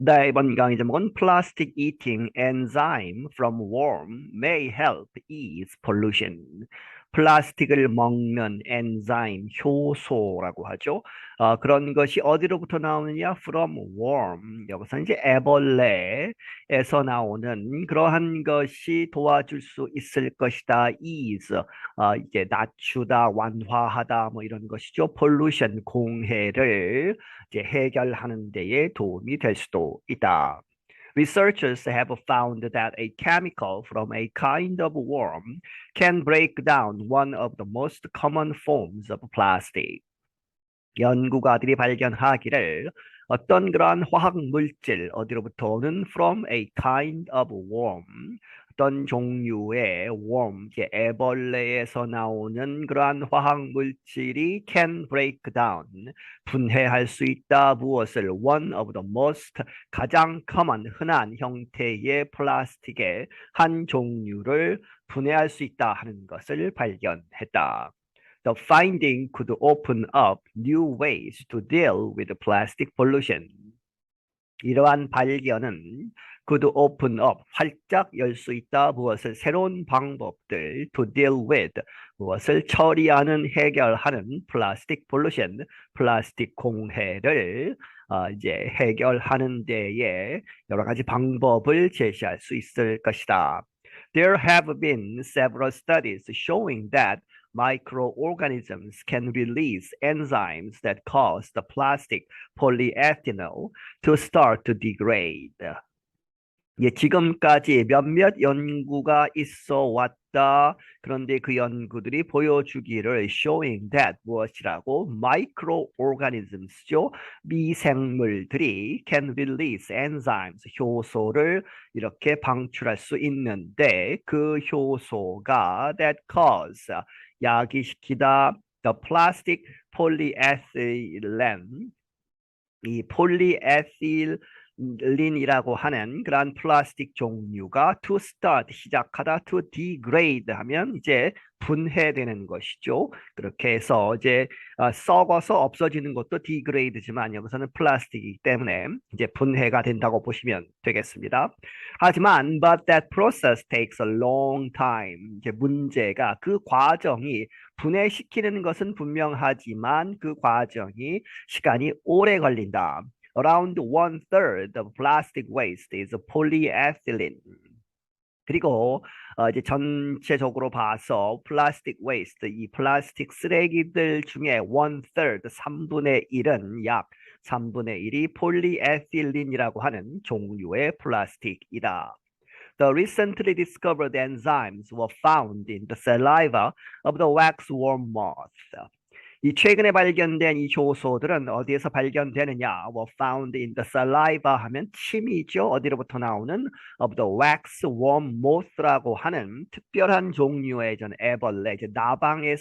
네, 이번 강의 제목은 Plastic Eating Enzyme from Worm may help ease pollution. 플라스틱을 먹는 엔자임, 효소라고 하죠. 그런 것이 어디로부터 나오느냐? From worm. 여기서 이제 애벌레에서 나오는 그러한 것이 도와줄 수 있을 것이다. ease. 이제 낮추다, 완화하다, 뭐 이런 것이죠. pollution, 공해를 이제 해결하는 데에 도움이 될 수도 있다. Researchers have found that a chemical from a kind of worm can break down one of the most common forms of plastic. 연구가들이 발견하기를 어떤 그러한 화학 물질 어디로부터 오는 from a kind of worm 어떤 종류의 worm 애벌레에서 나오는 그러한 화학 물질이 can break down 분해할 수 있다 무엇을 one of the most 가장 common 흔한 형태의 플라스틱의 한 종류를 분해할 수 있다 하는 것을 발견했다. The finding could open up new ways to deal with plastic pollution. 이러한 발견은 could open up, 활짝 열 수 있다. 무엇을? 새로운 방법들 to deal with, 무엇을 처리하는, 해결하는 plastic pollution, 플라스틱 공해를 이제 해결하는 데에 여러 가지 방법을 제시할 수 있을 것이다. There have been several studies showing that microorganisms can release enzymes that cause the plastic polyethanol to start to degrade. 예, 지금까지 몇몇 연구가 있어 왔다. 그런데 그 연구들이 보여주기를 showing that 무엇이라고? microorganisms죠. 미생물들이 can release enzymes 효소를 이렇게 방출할 수 있는데 그 효소가 that cause 야기시키다 the plastic polyethylene 이 폴리에틸린이라고 하는 그러한 플라스틱 종류가 to start 시작하다 to degrade 하면 이제 분해되는 것이죠. 그렇게 해서 이제 썩어서 없어지는 것도 degrade지만 여기서는 플라스틱이기 때문에 이제 분해가 된다고 보시면 되겠습니다. 하지만 but that process takes a long time. 이제 문제가 그 과정이 분해시키는 것은 분명하지만 그 과정이 시간이 오래 걸린다. Around one third of plastic waste is polyethylene. 그리고 이제 전체적으로 봐서 플라스틱 웨이스트, 이 플라스틱 쓰레기들 중에 one third, 3분의 1은 약 3분의 1이 폴리에틸린이라고 하는 종류의 플라스틱이다. The recently discovered enzymes were found in the saliva of the waxworm moth. 이 최근에 발견된 이 효소들은 어디에서 발견되느냐? were found in the saliva 하면 침이죠. 어디로부터 나오는 of the waxworm moth라고 하는 특별한 종류의 애벌레, 이제 나방이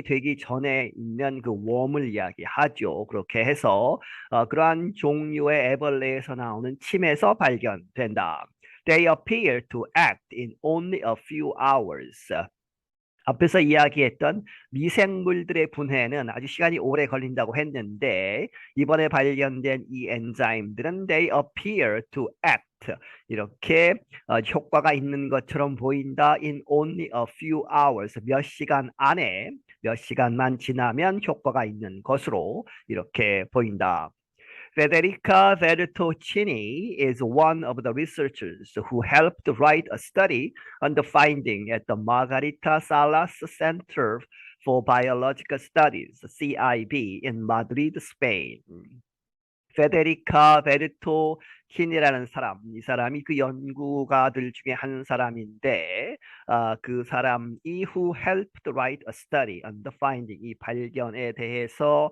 되기 전에 있는 그 웜을 이야기하죠. 그렇게 해서 그러한 종류의 애벌레에서 나오는 침에서 발견된다. They appear to act in only a few hours. 앞에서 이야기했던 미생물들의 분해는 아주 시간이 오래 걸린다고 했는데 이번에 발견된 이 엔자임들은 they appear to act 이렇게 효과가 있는 것처럼 보인다 in only a few hours 몇 시간 안에 몇 시간만 지나면 효과가 있는 것으로 이렇게 보인다. Federica Vertocini is one of the researchers who helped write a study on the finding at the Margarita Salas Center for Biological Studies, CIB, in Madrid, Spain. 페데리카 베르토킨이라는 사람, 이 사람이 그 연구가들 중에 한 사람인데 그 사람이 who helped write a study on the finding, 이 발견에 대해서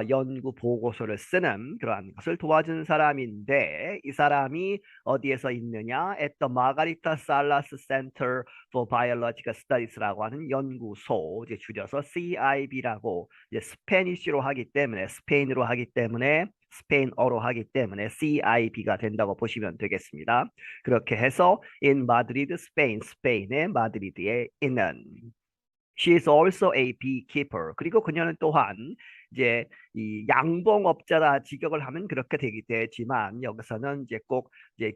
연구 보고서를 쓰는 그러한 것을 도와준 사람인데 이 사람이 어디에서 있느냐? at the Margarita Salas Center for Biological Studies라고 하는 연구소, 이제 줄여서 CIB라고 이제 스페니쉬로 하기 때문에 스페인으로 하기 때문에 스페인어로 하기 때문에 CIB가 된다고 보시면 되겠습니다. 그렇게 해서 in Madrid, 스페인의 마드리드에 있는 She is also a beekeeper. 그리고 그녀는 또한 이제 이 양봉업자다 직역을 하면 그렇게 되지만 여기서는 이제 꼭 이제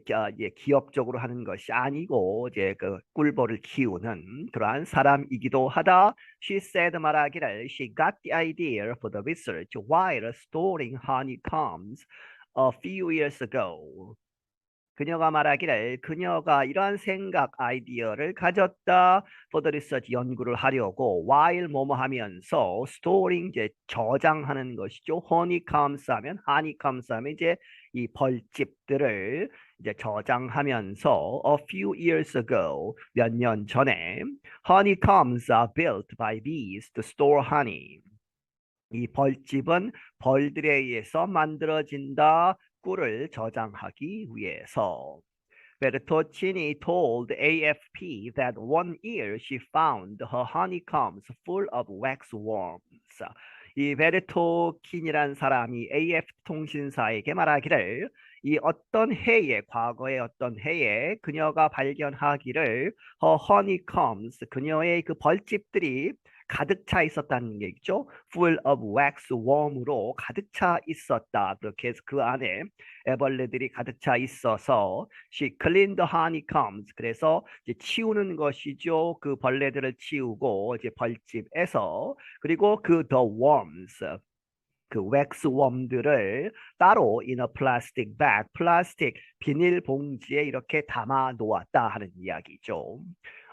기업적으로 하는 것이 아니고 이제 그 꿀벌을 키우는 그러한 사람이기도 하다. She said 말하기를 she got the idea for the research while storing honeycombs a few years ago. 그녀가 말하기를 그녀가 이러한 생각 아이디어를 가졌다. for the research 연구를 하려고 while 뭐뭐 하면서 storing 이제 저장하는 것이죠. honeycombs 하면 honeycombs 하면 이제 이 벌집들을 이제 저장하면서 a few years ago 몇 년 전에 honeycombs are built by bees to store honey. 이 벌집은 벌들에 의해서 만들어진다. 꿀을 저장하기 위해서. Bertoncini told AFP that one year she found her honeycombs full of waxworms. 이 베르토킨이란 사람이 AF 통신사에게 말하기를 이 어떤 해에 과거의 어떤 해에 그녀가 발견하기를 her honeycombs 그녀의 그 벌집들이 가득 차 있었다는 얘기죠. full of waxworm으로 가득 차 있었다. 그렇게 해서 그 안에 애벌레들이 가득 차 있어서 she cleaned the honeycombs. 그래서 이제 치우는 것이죠. 그 벌레들을 치우고 이제 벌집에서 그리고 그 the worms 그 왁스웜들을 따로 in a plastic bag, 플라스틱 비닐 봉지에 이렇게 담아 놓았다 하는 이야기죠.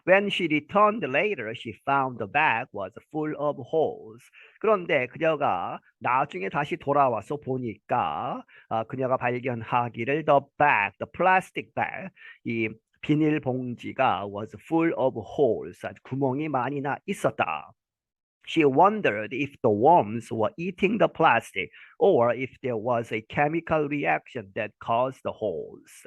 When she returned later, she found the bag was full of holes. 그런데 그녀가 나중에 다시 돌아와서 보니까 그녀가 발견하기를 the bag, the plastic bag, 이 비닐 봉지가 was full of holes, 구멍이 많이 나 있었다. She wondered if the worms were eating the plastic or if there was a chemical reaction that caused the holes.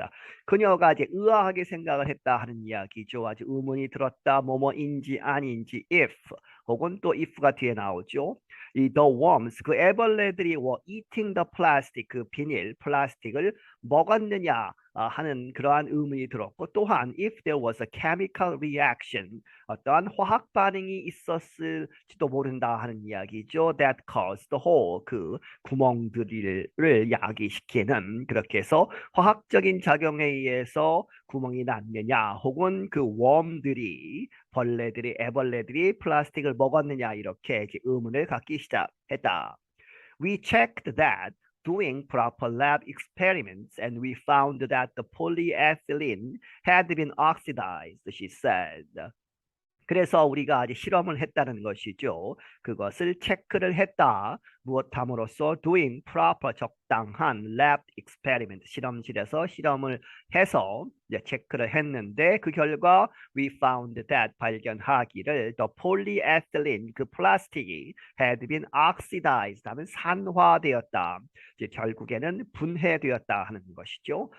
그녀가 이제 의아하게 생각을 했다 하는 이야기죠. 아주 의문이 들었다. 뭐뭐인지 아닌지 if 혹은 또 if가 뒤에 나오죠. 이 the worms 그 애벌레들이 were eating the plastic 그 비닐 플라스틱을 먹었느냐 하는 그러한 의문이 들었고 또한 if there was a chemical reaction 어떠한 화학 반응이 있었을지도 모른다 하는 이야기죠. That caused the hole 그 구멍들을 야기시키는 그렇게 해서 화학적인 작용에 의해서 구멍이 났느냐 혹은 그 웜들이 벌레들이 애벌레들이 플라스틱을 먹었느냐 이렇게 이제 의문을 갖기 시작했다. We checked that doing proper lab experiments and we found that the polyethylene had been oxidized, she said. 그래서 우리가 이제 실험을 했다는 것이죠. 그것을 체크를 했다. 무엇함으로써 doing proper 적당한 lab experiment 실험실에서 실험을 해서 이제 체크를 했는데 그 결과 we found that 발견하기를 the polyethylene 그 플라스틱이 had been oxidized 하면 산화되었다. 이제 결국에는 분해되었다 하는 것이죠.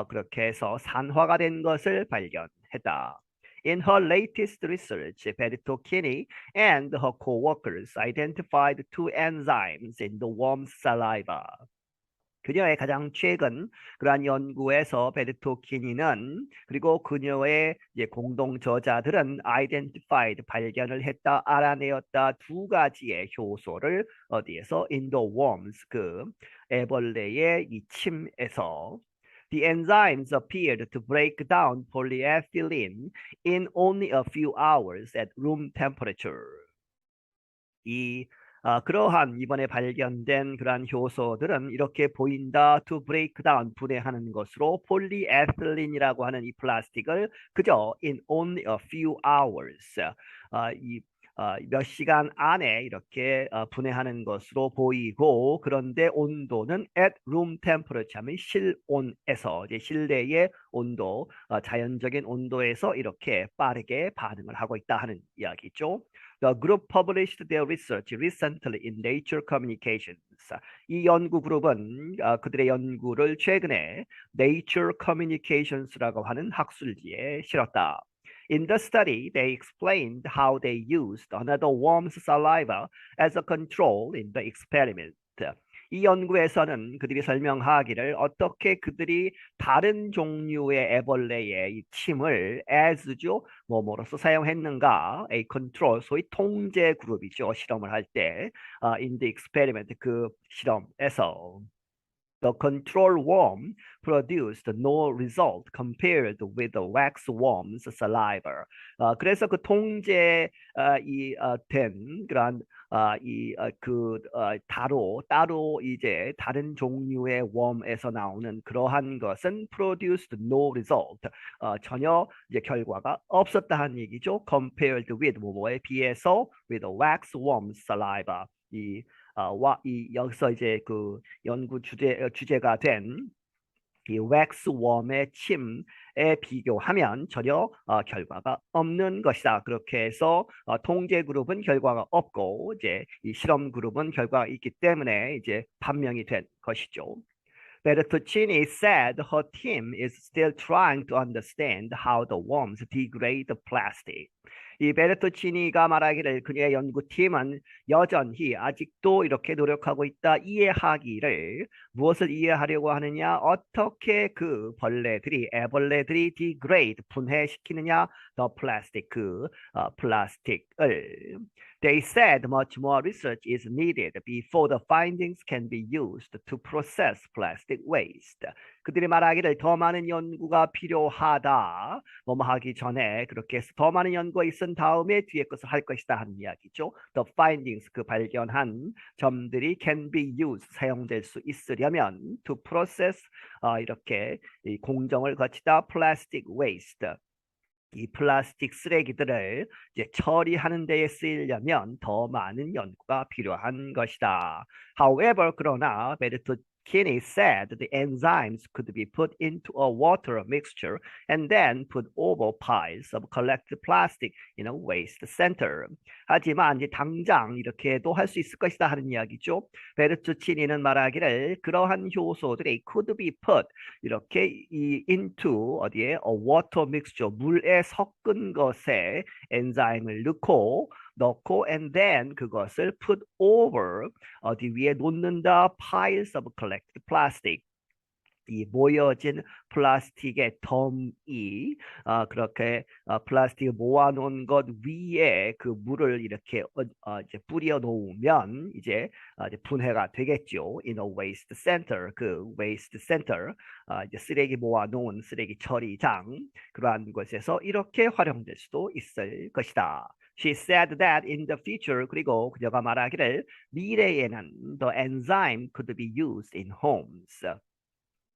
그렇게 해서 산화가 된 것을 발견했다. In her latest research, Bertocchini and her co-workers identified two enzymes in the worm's saliva. 그녀의 가장 최근 그러한 연구에서 베르토키니는 그리고 그녀의 공동 저자들은 identified 발견을 했다, 알아내었다 두 가지의 효소를 어디에서 in the worms 그 애벌레의 이 침에서 The enzymes appeared to break down polyethylene in only a few hours at room temperature. 그러한 이번에 발견된 그러한 효소들은 이렇게 보인다. To break down, 분해하는 것으로 폴리에틸린이라고 하는 이 플라스틱을 그저 in only a few hours, 몇 시간 안에 이렇게 분해하는 것으로 보이고 그런데 온도는 at room temperature 하면 실온에서 이제 실내의 온도, 자연적인 온도에서 이렇게 빠르게 반응을 하고 있다 하는 이야기죠. The group published their research recently in Nature Communications. 이 연구 그룹은 그들의 연구를 최근에 Nature Communications라고 하는 학술지에 실었다. In the study, they explained how they used another worm's saliva as a control in the experiment. 이 연구에서는 그들이 설명하기를 어떻게 그들이 다른 종류의 애벌레의 이 침을 as죠, 뭐뭐로서 사용했는가, a control, 소위 통제 그룹이죠. 실험을 할 때, in the experiment, 그 실험에서. The control worm produced no result compared with the wax worm's saliva. 그래서 그 통제 된 그런 따로 이제 다른 종류의 웜에서 나오는 그러한 것은 produced no result. 전혀 이제 결과가 없었다는 얘기죠. Compared with 뭐뭐에 비해서 with the wax worm's saliva. 여기서 이제 그 연구 주제가 된 이 왁스웜의 침에 비교하면 전혀 결과가 없는 것이다. 그렇게 해서 통제 그룹은 결과가 없고 이제 이 실험 그룹은 결과가 있기 때문에 이제 판명이 된 것이죠. Bertuccini said her team is still trying to understand how the worms degrade plastic. 이 베르토치니가 말하기를 그녀의 연구팀은 여전히 아직도 이렇게 노력하고 있다. 이해하기를 무엇을 이해하려고 하느냐? 어떻게 그 애벌레들이 degrade 분해시키느냐? the plastic 플라스틱을. They said much more research is needed before the findings can be used to process plastic waste. 그들이 말하기를 더 많은 연구가 필요하다. 뭐뭐 하기 전에 그렇게 해서 더 많은 연구가 있은 다음에 뒤에 것을 할 것이다 하는 이야기죠. The findings, 그 발견한 점들이 can be used, 사용될 수 있으려면 to process, 이렇게 이 공정을 거치다 plastic waste. 이 플라스틱 쓰레기들을 이제 처리하는 데에 쓰이려면 더 많은 연구가 필요한 것이다. However, 그러나 Bertolini said the enzymes could be put into a water mixture and then put over piles of collected plastic in a waste center. 하지만 이제 당장 이렇게도 할 수 있을 것이다 하는 이야기죠. 베르투치니는 말하기를 그러한 효소들이 could be put 이렇게 into 어디에 water mixture 물에 섞은 것에 엔자임을 넣고 and then 그것을 put over 어디 위에 놓는다 piles of collected plastic 이 모여진 플라스틱의 덤이 그렇게 플라스틱을 모아놓은 것 위에 그 물을 이렇게 이제 뿌려 놓으면 이제 분해가 되겠죠. In a waste center, 그 waste center 이제 쓰레기 모아놓은 쓰레기 처리장 그러한 곳에서 이렇게 활용될 수도 있을 것이다. She said that in the future, 그리고 그녀가 말하기를 미래에는 the enzyme could be used in homes.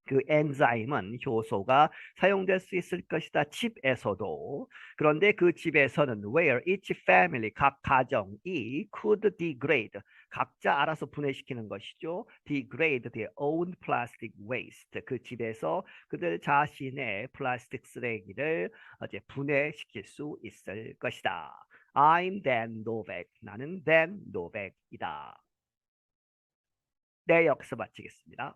그 엔자임은 효소가 사용될 수 있을 것이다. 집에서도. 그런데 그 집에서는 where each family, 각 가정이 could degrade, 각자 알아서 분해시키는 것이죠. degrade their own plastic waste. 그 집에서 그들 자신의 플라스틱 쓰레기를 이제 분해시킬 수 있을 것이다. I'm Dan Novak. 나는 Dan Novak이다. 네, 여기서 마치겠습니다.